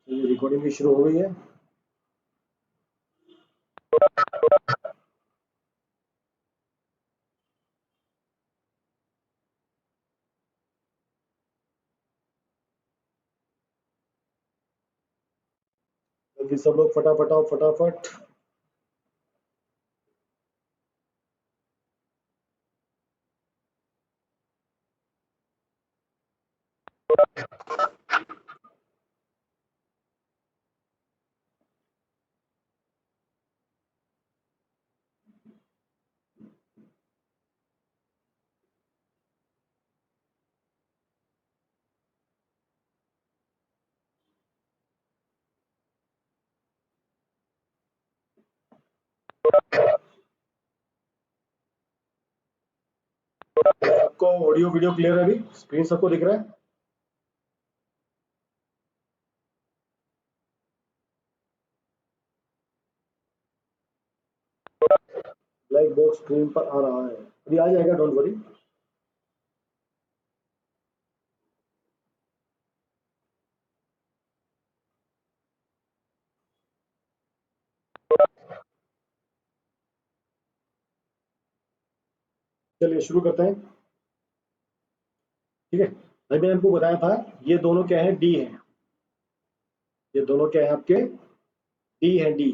Recording भी शुरू हो गई है। जल्दी सब लोग फटाफट आओ, फटाफट। सबको ऑडियो वीडियो क्लियर है? अभी स्क्रीन सबको दिख रहा है? ब्लैक बॉक्स स्क्रीन पर आ रहा है, अभी आ जाएगा, डोंट वरी। चलिए शुरू करते हैं। ठीक है, अभी मैंने आपको बताया था ये दोनों क्या है, डी है। ये दोनों क्या है आपके, डी है, डी।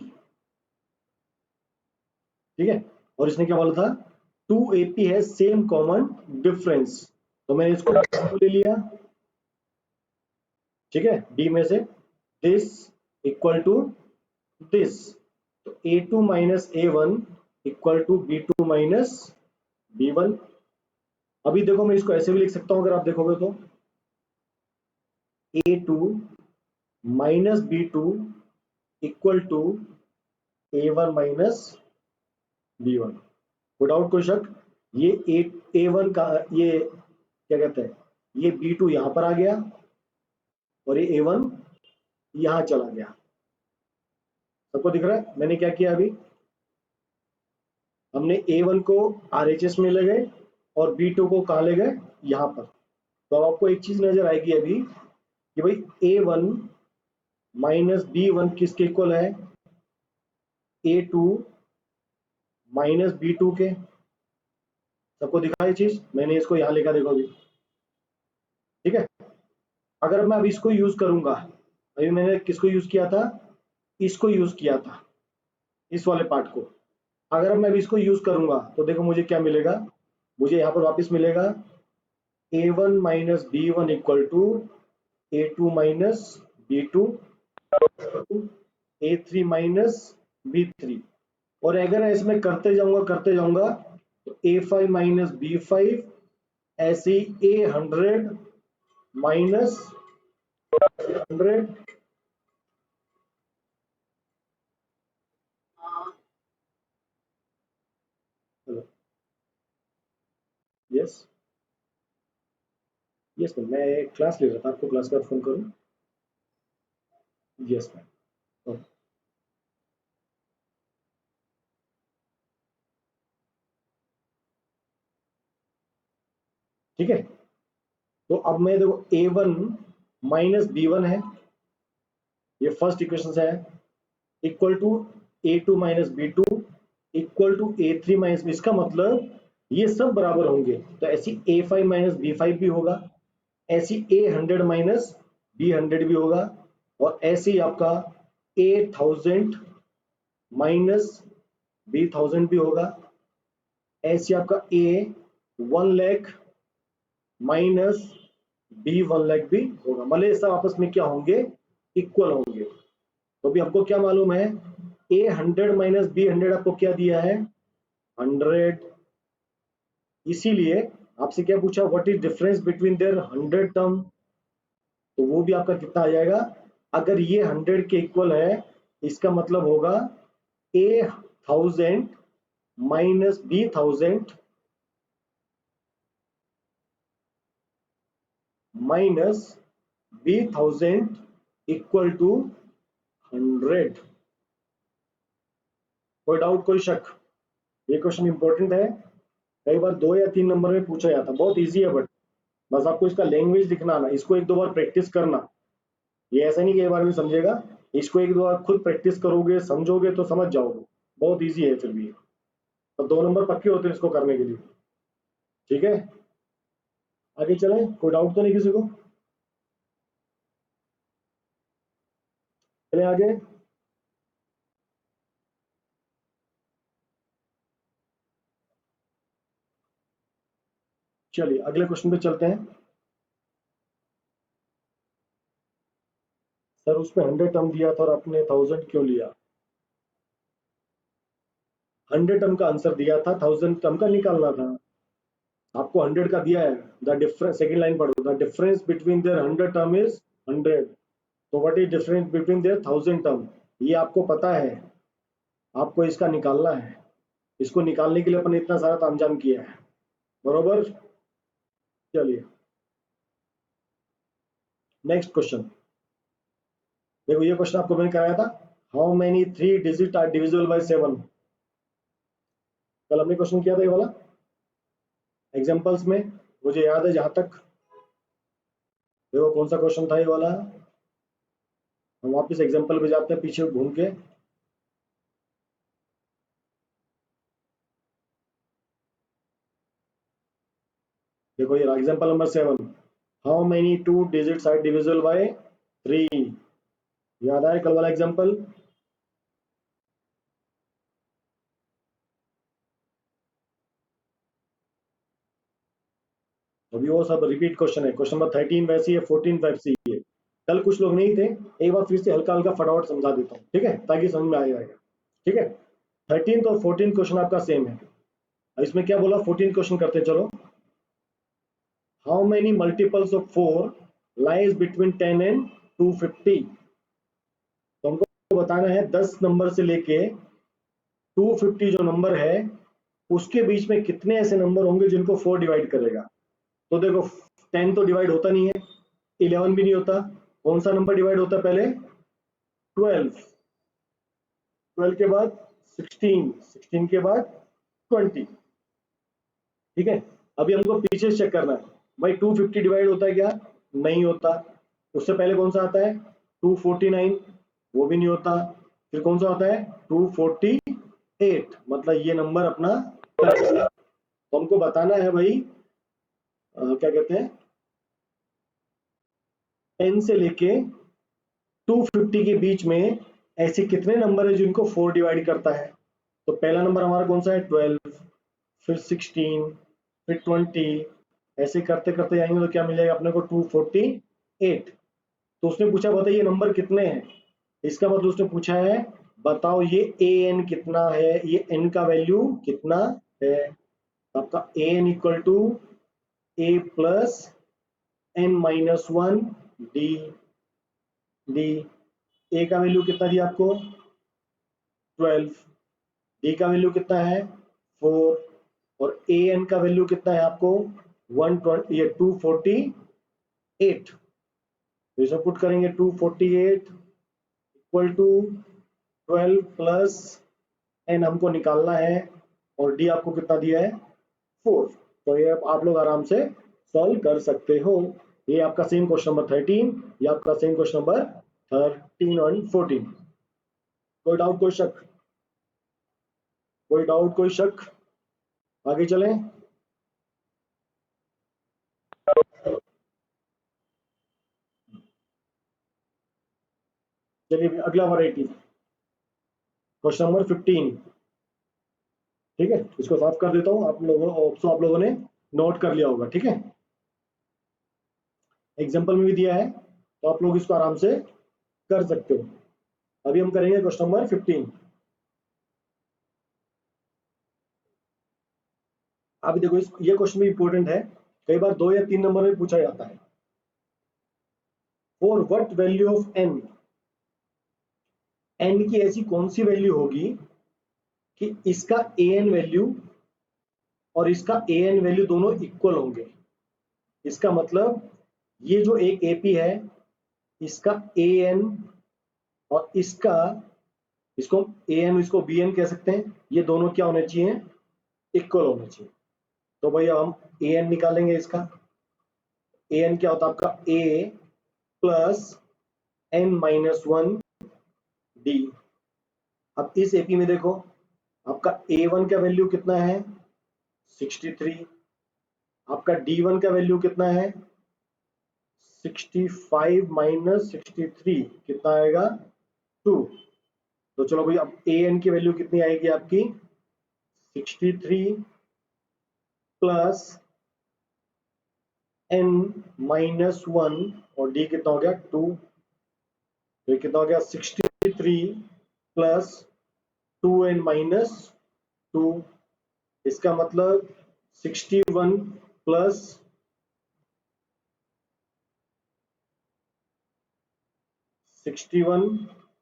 ठीक है, और इसने क्या बोला था, 2AP है सेम कॉमन डिफरेंस, तो मैंने इसको ले लिया। ठीक है, डी में से दिस इक्वल टू दिस, तो A2 minus A1 equal to B2 minus B1। अभी देखो मैं इसको ऐसे भी लिख सकता हूं, अगर आप देखोगे तो A2 minus B2 equal to A1 minus B1। Without कोई शक ये A1 का, ये क्या कहते हैं, ये B2 यहां पर आ गया और ये A1 यहां चला गया। सबको दिख रहा है मैंने क्या किया? अभी हमने A1 को RHS में ले गए और B2 को कहां ले गए, यहां पर। तो अब आपको एक चीज नजर आएगी अभी कि भाई A1 माइनस B1 किसके इक्वल है, A2 माइनस B2 के। सबको दिखा ये चीज, मैंने इसको यहां लिखा, देखो अभी। ठीक है, अगर मैं अब इसको यूज करूंगा, अभी मैंने किसको यूज किया था, इसको यूज किया था, इस वाले पार्ट को। अगर मैं अब इसको यूज करूंगा तो देखो मुझे क्या मिलेगा, मुझे यहाँ पर वापस मिलेगा A1 minus B1 equal to A2 minus B2, A3 minus B3। और अगर ऐसे में करते जाऊंगा तो A5 माइनस B5, ऐसे A100 minus 100, yes yes ma'am, मैं क्लास ले रहा था, आपको क्लास का फोन करूं? Yes ma'am. ठीक है, तो अब मैं देखो A1 माइनस B1 है, ये फर्स्ट इक्वेशन है, equal to A2 minus B2 equal to A3 minus, इसका मतलब ये सब बराबर होंगे, तो ऐसी A5 माइनस B5 भी होगा, ऐसी A100 माइनस B100 भी होगा, और ऐसे ही आपका A1000 माइनस B1000 भी होगा, ऐसे आपका A1 lakh minus B1 lakh भी होगा। मतलब ये सब आपस में क्या होंगे, इक्वल होंगे। तो अभी हमको क्या मालूम है, A100 माइनस B100 आपको क्या दिया है, 100। इसीलिए आपसे क्या पूछा, what is difference between their 100 term, तो वो भी आपका कितना आ जाएगा, अगर ये 100 के इक्वल है, इसका मतलब होगा A1000 minus B1000 minus B1000 equal to 100। कोई डाउट, कोई शक? ये क्वेश्चन इंपॉर्टेंट है, कई बार 2 या 3 नंबर में पूछा जाता है, बहुत इजी है, बट बस आपको इसका लैंग्वेज दिखना ना, इसको एक दो बार प्रैक्टिस करना, ये ऐसा नहीं कि एक बार में समझेगा, इसको एक दो बार खुद प्रैक्टिस करोगे, समझोगे तो समझ जाओगे, बहुत ईजी है फिर भी, और 2 नंबर पक्के होते हैं इसको करने के लिए। ठीक है, आगे चले, कोई डाउट तो नहीं किसी को? चले आगे। चलिए अगले क्वेश्चन पे चलते हैं। सर उसमें 100 टर्म दिया था और आपने 1000 क्यों लिया? 100 टर्म का आंसर दिया था, 1000 टर्म का निकालना था। आपको 100 का दिया है, द डिफरेंस, सेकंड लाइन पढ़ो, the difference between their 100 term is 100, तो what is difference between their 1000 term, ये आपको पता है, आपको इसका निकालना है। इसको निकालने के लिए अपन ने इतना सारा तामझाम किया है, बरोबर। चलिए नेक्स्ट क्वेश्चन, देखो ये क्वेश्चन आपको मैंने कराया था, how many 3 digit are divisible by 7। कल हमने क्वेश्चन किया था ये वाला एग्जांपल्स में, मुझे याद है जहां तक। देखो कौन सा क्वेश्चन था ये वाला, हम वापस एग्जांपल पे जाते हैं पीछे घूम के। देखो ये example number 7, how many 2 digits are divisible by 3। याद आया कल वाला एग्जांपल? अभी वो सब रिपीट क्वेश्चन है, क्वेश्चन नंबर 13 वैसी है, 14 वैसी है। कल कुछ लोग नहीं थे, एक बार फिर से हल्का हल्का फटाफट समझा देता हूँ, ठीक है, ताकि समझ में आ जाएगा। ठीक है, 13 और 14 क्वेश्चन आपका सेम है। अब इसमें क्या बोला, 14 क्वेश्चन करते हैं, चलो। How many multiples of 4 lies between 10 and 250। तो हमको बताना है 10 नंबर से लेके 250 जो नंबर है उसके बीच में कितने ऐसे नंबर होंगे जिनको 4 डिवाइड करेगा। तो देखो 10 तो डिवाइड होता नहीं है, 11 भी नहीं होता, कौन सा नंबर डिवाइड होता है पहले? 12, 12 के बाद 16, 16 के बाद 20। ठीक है, अभी हमको पीछे चेक करना है, भाई 250 डिवाइड होता है क्या? नहीं होता। उससे पहले कौन सा आता है? 249, वो भी नहीं होता। फिर कौन सा आता है? 248, मतलब ये नंबर अपना तो हमको बताना है भाई, क्या कहते हैं, 10 से लेके 250 के बीच में ऐसे कितने नंबर है जिनको 4 डिवाइड करता है। तो पहला नंबर हमारा कौन सा है? 12, फिर 16, फिर 20, ऐसे करते करते जाएंगे तो क्या मिल जाएगा अपने को? 248। तो उसने पूछा बताइए नंबर कितने हैं, इसका मतलब उसने पूछा है बताओ ये ए एन कितना है, ये एन का वैल्यू कितना है। आपका A N equal to A plus N minus 1 D, D A का वैल्यू कितना दिया आपको? 12, डी का वैल्यू कितना है? 4, और ए एन का वैल्यू कितना है आपको? 120, ये 248। तो इसे पुट करेंगे 248 इक्वल टू 12 प्लस एन हमको निकालना है, और डी आपको कितना दिया है? 4। तो ये आप लोग आराम से सॉल्व कर सकते हो। ये आपका सेम क्वेश्चन नंबर 13, ये आपका सेम क्वेश्चन नंबर 13 और 14। कोई डाउट, कोई शक? कोई डाउट, कोई शक? आगे चलें। चलिए अगला वैरायटी, क्वेश्चन नंबर 15। ठीक है, इसको साफ कर देता हूँ, आप लोगों ने नोट कर लिया होगा। ठीक है, एग्जाम्पल में भी दिया है तो आप लोग इसको आराम से कर सकते हो। अभी हम करेंगे क्वेश्चन नंबर 15। अभी देखो ये क्वेश्चन भी इंपॉर्टेंट है, कई बार 2 या 3 नंबर में पूछा जाता है। For what value of N, N की ऐसी कौन सी वैल्यू होगी कि इसका ए एन वैल्यू और इसका ए एन वैल्यू दोनों इक्वल होंगे। इसका मतलब ये जो एक एपी है, इसका ए एन और इसका, इसको ए एन इसको बी एन कह सकते हैं, ये दोनों क्या होने चाहिए? इक्वल होने चाहिए। तो भैया हम ए एन निकालेंगे, इसका ए एन क्या होता है आपका? ए प्लस n-1 d। अब इस एपी में देखो आपका a1 का वैल्यू कितना है 63, आपका d1 का वैल्यू कितना है 65 माइनस 63 कितना आएगा 2। तो चलो भाई अब an की वैल्यू कितनी आएगी आपकी 63 प्लस n-1 और d कितना हो गया 2। तो कितना हो गया 63 प्लस 2n-2। इसका मतलब 61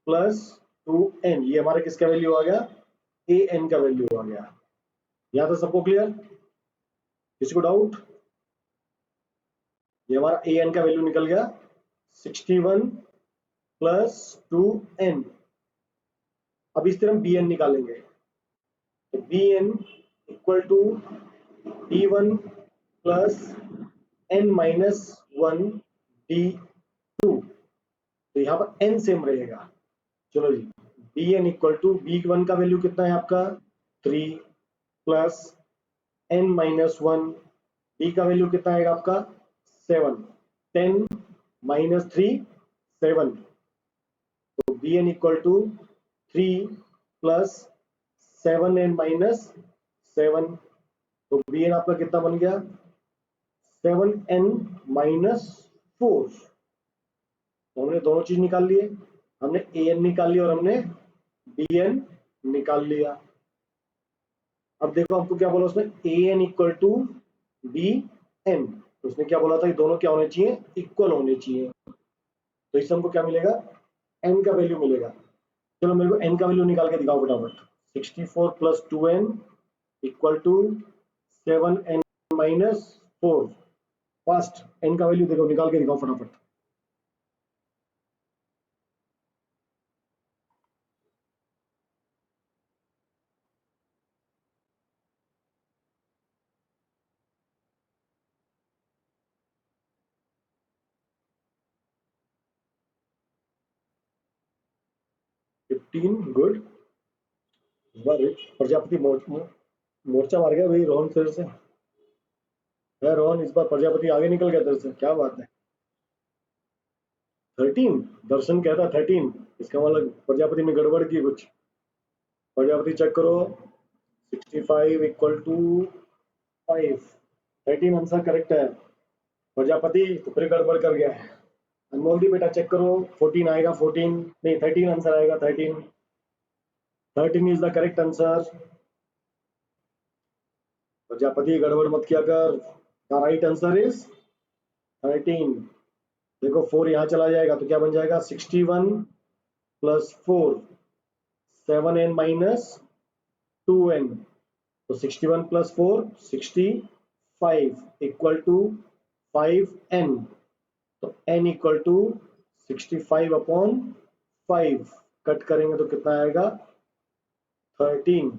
प्लस 2n, ये हमारा किसका वैल्यू आ गया an का वैल्यू आ गया। यहां तक सबको क्लियर, किसी को डाउट? ये हमारा an का वैल्यू निकल गया 61 प्लस 2n। अब इस तरह हम bn निकालेंगे, तो bn equal to d1 plus n-1 d2। तो यहाँ पर n सेम रहेगा। चलो जी, bn इक्वल टू b1 का वैल्यू कितना है आपका 3 प्लस n-1 d का वैल्यू कितना आएगा आपका 7, 10 माइनस 3 7। तो bn equal to 3 plus 7n-7। तो bn आपका कितना बन गया 7n-4। तो हमने दोनों चीज निकाल लिए, हमने an निकाल लिया और हमने bn निकाल लिया। अब देखो हमको क्या बोला उसने an इक्वल टू bn, तो उसने क्या बोला था ये दोनों क्या होने चाहिए इक्वल होने चाहिए। तो इससे हमको क्या मिलेगा n का वैल्यू मिलेगा। चलो मेरे को n का वैल्यू निकाल के दिखाओ फटाफट। 64 plus 2n equal to 7n-4। Fast n का वैल्यू देखो निकाल के दिखाओ फटाफट। गुड। प्रजापति मोर्चा मार गया भाई रोहन सर से। है रोहन, इस बार प्रजापति आगे निकल गया तेरे से, क्या बात है। 13, दर्शन कहता 13, इसका मतलब प्रजापति में गड़बड़ की कुछ। प्रजापति चेक करो 65 इक्वल टू 5, 13 आंसर करेक्ट है। प्रजापति तो फिर गड़बड़ कर गया है। अनमोल दी बेटा चेक करो 14 आएगा, 14 नहीं 13 आंसर आएगा, 13 is the correct answer. Prajapati गड़बड़ मत किया कर, द राइट आंसर इज 13। देखो 4 यहाँ चला जाएगा तो क्या बन जाएगा 61 प्लस 4 7n-2n। तो 61 प्लस 4 65 इक्वल टू 5n। तो n equal to 65 upon 5 cut करेंगे तो कितना आएगा 13।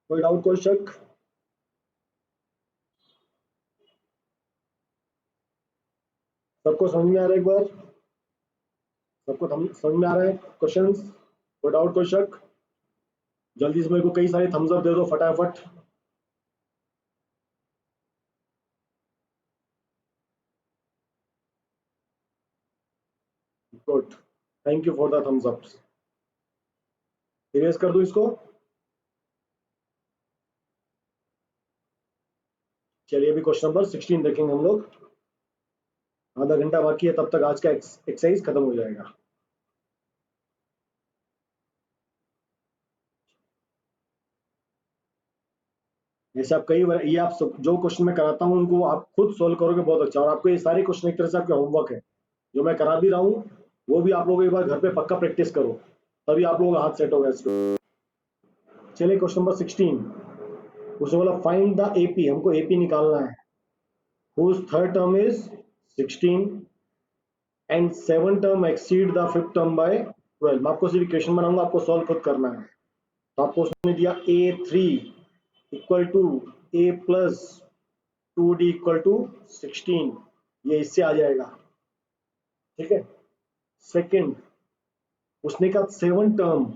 कोई डाउट कोई शक? सबको समझ में आ रहा है एक बार? सबको समझ में आ रहा है क्वेश्चंस? कोई डाउट कोई शक? जल्दी से मेरे को कई सारे थम्स अप दे दो फटाफट। Good, thank you for the thumbs ups. Erase कर दूं इसको? चलिए अभी क्वेश्चन नंबर 16 देखेंगे हम लोग। आधा घंटा बाकी है, तब तक आज का एक्सरसाइज खत्म हो जाएगा। जैसे आप कई बार ये आप जो क्वेश्चन मैं कराता हूँ उनको आप खुद सोल्व करोगे बहुत अच्छा, और आपको ये सारे क्वेश्चन एक तरह से आपके होमवर्क है जो मैं करा भी रहा हूँ, वो भी आप लोग एक बार घर पे पक्का प्रैक्टिस करो, तभी आप लोगों का हाथ सेट होगा इसको। चलिए क्वेश्चन नंबर 16, उसने बोला फाइंड द एपी, हमको एपी निकालना है, whose third term is 16 and 7 term exceed the fifth term by 12। मैं आपको सिर्फ इक्वेशन बनाऊंगा, आपको सॉल्व खुद करना है। तो आपको उसने दिया a3 equal to a plus 2d equal to 16, ये इससे आ जाएगा। ठीक है। सेकंड, उसने कहा 7 टर्म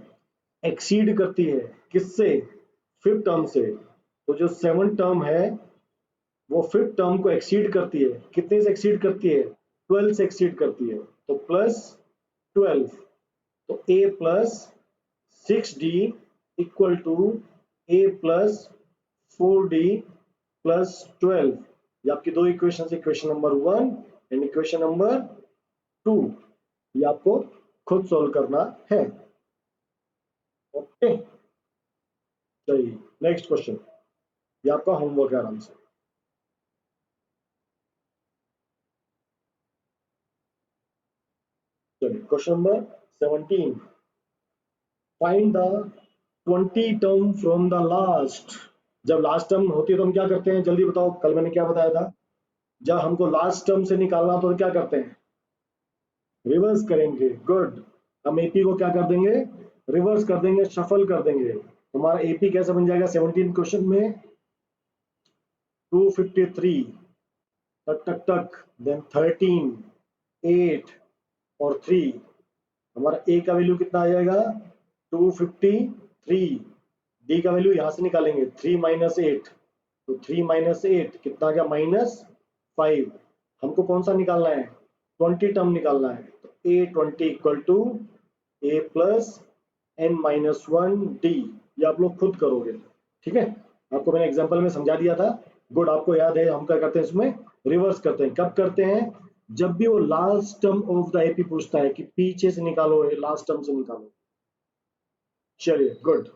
एक्सीड करती है किससे, 5th टर्म से। तो जो 7 टर्म है वो 5th टर्म को एक्सीड करती है, कितने से एक्सीड करती है, 12 से एक्सीड करती है, तो प्लस 12। तो a plus 6d equal to a plus 4d plus 12। ये आपकी दो equation, equation number 1 and equation number 2। ये आपको खुद सॉल्व करना है। ओके, चलिए नेक्स्ट क्वेश्चन, ये आपका होमवर्क है आराम से। चलिए question number 17, find the 20 term from the last. जब लास्ट टर्म होती है तो हम क्या करते हैं, जल्दी बताओ, कल मैंने क्या बताया था, जब हमको लास्ट टर्म से निकालना तो क्या करते हैं, रिवर्स करेंगे। गुड, हम एपी को क्या कर देंगे, रिवर्स कर देंगे, शफल कर देंगे। हमारा एपी कैसे बन जाएगा 17 क्वेश्चन में, 253 टक टक टक, देन 13, 8 और 3। हमारा ए का वैल्यू कितना आ जाएगा 253, डी का वैल्यू यहां से निकालेंगे 3 माइनस 8, तो 3 माइनस 8 कितना आ गया -5। हमको कौन सा निकालना है, 20 टर्म निकालना है, तो A 20 equal to A plus N minus 1 D. ये आप लोग खुद करोगे, ठीक है, आपको मैंने एग्जांपल में समझा दिया था। गुड, आपको याद है हम क्या करते हैं, इसमें रिवर्स करते हैं। कब करते हैं, जब भी वो last term of the AP पूछता है कि पीछे से निकालो, लास्ट टर्म से निकालो। चलिए गुड,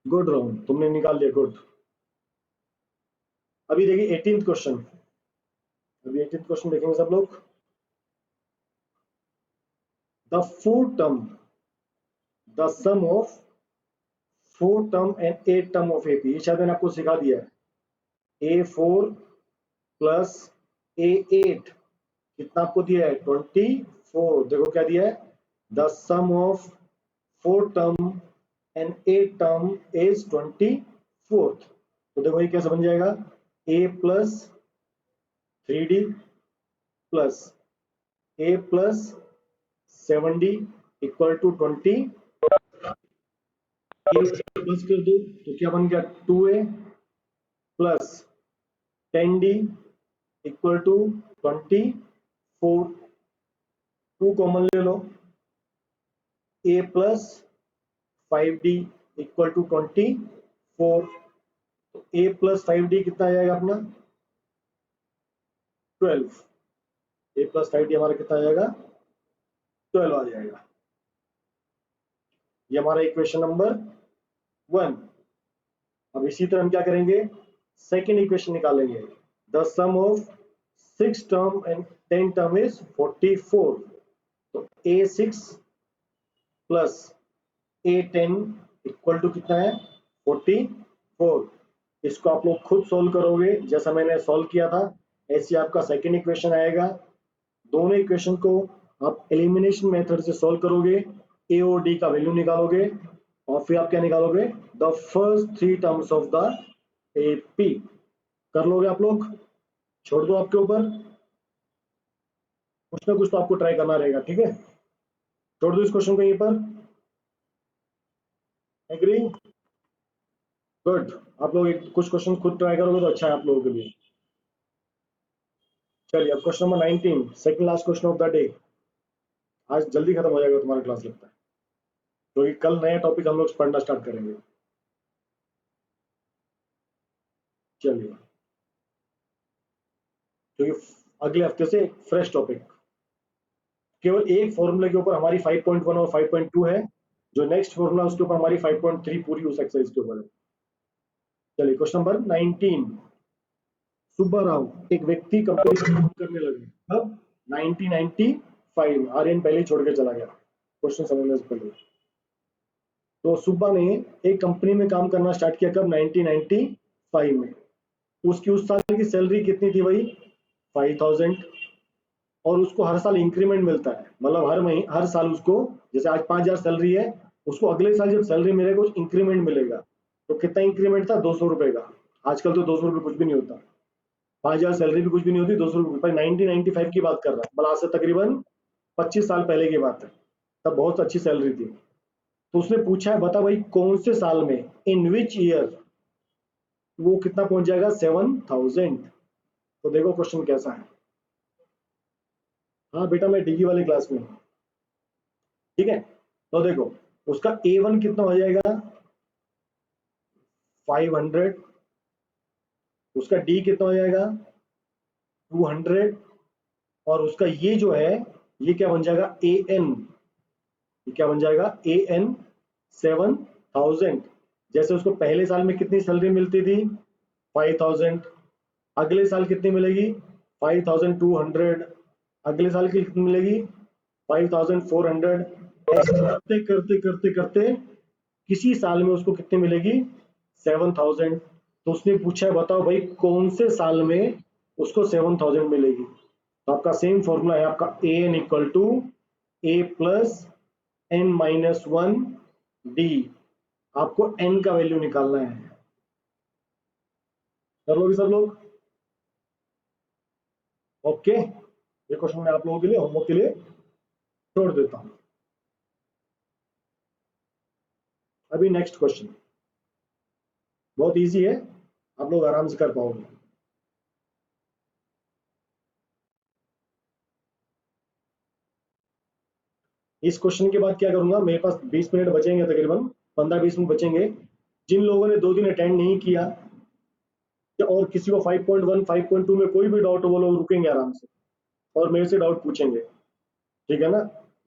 गुड रोहन, तुमने निकाल लिया, गुड। अभी देखिए 18th क्वेश्चन, अभी 18th क्वेश्चन देखेंगे सब लोग। The four term, the sum of 4 term and 8 term of AP, ये शायद मैंने आपको सिखा दिया है। A4 प्लस A8 कितना आपको दिया है 24। देखो क्या दिया है, the sum of 4 term and 8 term is 24। तो देखो ये कैसे बन जाएगा, a plus 3d plus a plus 7d equal to 20। Plus कर दो तो क्या बन गया 2a plus 10d equal to 24। 2 common ले लो, a plus 5d equal to 24। तो a प्लस 5d कितना आ जाएगा अपना 12। a प्लस 5d हमारा कितना आ जाएगा 12 आ जाएगा। ये हमारा इक्वेशन नंबर 1। अब इसी तरह हम क्या करेंगे, सेकेंड इक्वेशन निकालेंगे। The sum of 6 term and 10 term is 44। तो a6 plus a10 equal to कितना है 44। इसको आप लोग खुद सोल्व करोगे, जैसा मैंने सोल्व किया था ऐसे आपका सेकेंड इक्वेशन आएगा। दोनों इक्वेशन को आप एलिमिनेशन मेथड से सोल्व करोगे, ए और डी का वैल्यू निकालोगे और फिर आप क्या निकालोगे, the first 3 terms of the AP. कर लोगे आप लोग, छोड़ दो आपके ऊपर, कुछ ना कुछ तो आपको ट्राई करना रहेगा, ठीक है। छोड़ दो इस क्वेश्चन को यहीं पर, एग्री, गुड। आप लोग कुछ क्वेश्चन खुद ट्राई करोगे तो अच्छा है आप लोगों के लिए। चलिए अब question number 19, second last question of the day. आज जल्दी खत्म हो जाएगा तुम्हारा क्लास लगता है, क्योंकि कल नया टॉपिक हम लोग पढ़ना स्टार्ट करेंगे। चलिए, क्योंकि अगले हफ्ते से फ्रेश टॉपिक, केवल एक फॉर्मूले के ऊपर हमारी 5.1 और 5.2 है, जो नेक्स्ट फॉर्मूला उसके ऊपर हमारी 5.3 पूरी उस एक्सरसाइज के ऊपर है। चलिए क्वेश्चन नंबर 19, सुब्बा राव एक व्यक्ति कंपनी में काम करने लगे, अब 1995, आर्यन पहले ही छोड़ के चला गया क्वेश्चन समझने से पहले। तो सुब्बा ने एक कंपनी में काम करना स्टार्ट किया कब 1995 में। उसकी उस साल की सैलरी कितनी थी भाई 5000, और उसको हर साल इंक्रीमेंट मिलता है, मतलब हर महीने हर साल उसको, जैसे आज 5000 सैलरी है, उसको अगले साल जब सैलरी मिलेगा कुछ इंक्रीमेंट मिलेगा। तो कितना इंक्रीमेंट था 200 रुपए का, आजकल तो 200 रुपए कुछ भी नहीं होता। 5,000 सैलरी भी कुछ भी नहीं होती, 200 रुपये। 1995 की बात कर रहा है, मतलब आज से तकरीबन 25 साल पहले की बात है, तब बहुत अच्छी सैलरी थी। तो उसने पूछा है बता भाई कौन से साल में, इन विच ईयर वो कितना पहुंच जाएगा 7,000। तो देखो क्वेश्चन कैसा है। हाँ बेटा मैं डिग्री वाली क्लास में हूँ, ठीक है। तो देखो उसका A1 कितना हो जाएगा 500, उसका डी कितना हो जाएगा 200, और उसका ये जो है ये क्या बन जाएगा AN, ये क्या बन जाएगा AN 7,000। जैसे उसको पहले साल में कितनी सैलरी मिलती थी 5,000, अगले साल कितनी मिलेगी 5,200, अगले साल की कितनी मिलेगी 5,400, ऐसे करते करते करते करते किसी साल में उसको कितनी मिलेगी 7,000। तो उसने पूछा है बताओ भाई कौन से साल में उसको 7,000 मिलेगी। तो आपका सेम फॉर्मूला है आपका AN equal to A plus N-1 D। आपको N का वैल्यू निकालना है। कर लोगे सब लोग? ओके, ये क्वेश्चन मैं आप लोगों के लिए होमवर्क के लिए छोड़ देता हूं। अभी नेक्स्ट क्वेश्चन बहुत इजी है, आप लोग आराम से कर पाओगे। इस क्वेश्चन के बाद क्या करूंगा, मेरे पास 20 मिनट बचेंगे, तकरीबन 15-20 मिनट बचेंगे। जिन लोगों ने 2 दिन अटेंड नहीं किया और किसी को 5.1 5.2 में कोई भी डाउट हो वो लोग रुकेंगे आराम से और मेरे से डाउट पूछेंगे, ठीक है ना।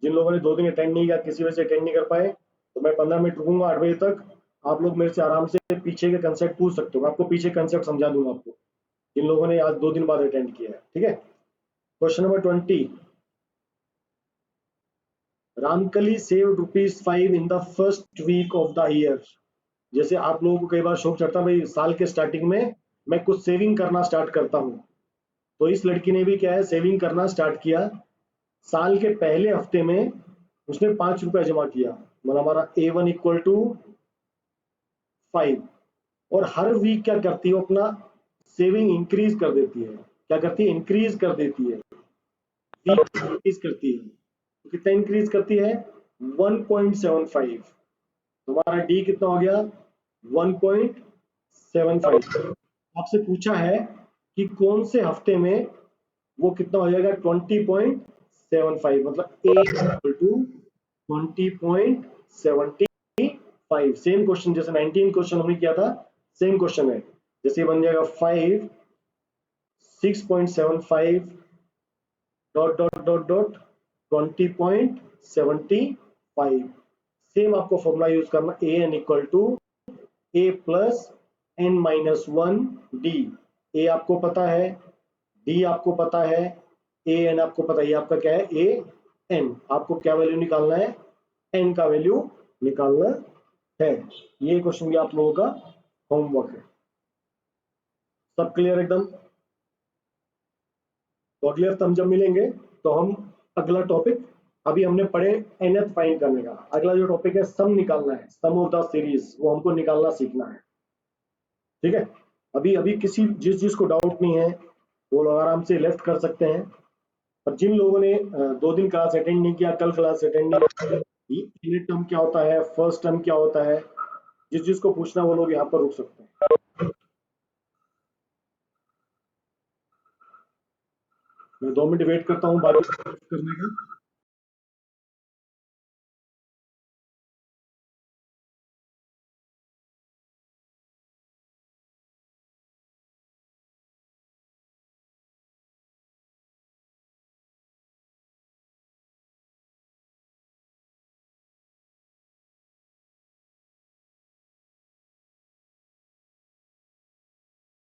जिन लोगों ने 2 दिन अटेंड नहीं किया, किसी वजह से अटेंड नहीं कर पाए, तो मैं 15 मिनट रुकूंगा 8 बजे तक। आप लोग मेरे से आराम से पीछे के कंसेप्ट पूछ सकते हो, आपको पीछे कंसेप्ट समझा दूंगा आपको, जिन लोगों ने आज 2 दिन बाद अटेंड किया है, ठीक है। Question number 20, Ramkali save ₹5 in the first week of the year. जैसे आप लोगों को कई बार शौक चढ़ता है भाई साल के स्टार्टिंग में मैं कुछ सेविंग करना स्टार्ट करता हूँ, तो इस लड़की ने भी क्या है सेविंग करना स्टार्ट किया। साल के पहले हफ्ते में उसने ₹5 जमा किया, मतलब हमारा A1 इक्वल टू 5। और हर वीक क्या करती है अपना सेविंग इंक्रीज कर देती है, क्या करती है इंक्रीज कर देती है, वीक इंक्रीज करती है। तो कितना इंक्रीज करती है 1.75। हमारा डी कितना हो गया 1.75। आपसे पूछा है कि कौन से हफ्ते में वो कितना हो जाएगा 20.75, मतलब ए इक्वल टू 20.75। सेम क्वेश्चन जैसे 19 क्वेश्चन हमने किया था, सेम क्वेश्चन है। जैसे बन जाएगा 5 6.75 dot dot dot dot 20.75। Same आपको फॉर्मूला यूज करना, A N equal to A plus N-1 D। ए आपको पता है, डी आपको पता है, ए एन आपको पता है, ये आपका क्या है ए एन। आपको क्या वैल्यू निकालना है एन का वैल्यू निकालना है। ये क्वेश्चन भी आप लोगों का होमवर्क है। सब क्लियर एकदम? तो अगले हफ्ते हम जब मिलेंगे तो हम अगला टॉपिक, अभी हमने पढ़े nth फाइंड करने का, अगला जो टॉपिक है सम निकालना है, सम ऑफ द सीरीज, वो हमको निकालना सीखना है, ठीक है। अभी अभी किसी जिस जिस को डाउट नहीं है वो लोग आराम से लेफ्ट कर सकते हैं। और जिन लोगों ने 2 दिन क्लास अटेंड नहीं किया, कल क्लास अटेंड नहीं किया, यूनिट टर्म क्या होता है, फर्स्ट टर्म क्या होता है, जिस जिसको पूछना वो लोग यहाँ पर रुक सकते हैं। मैं 2 मिनट वेट करता हूँ बाकी करने का।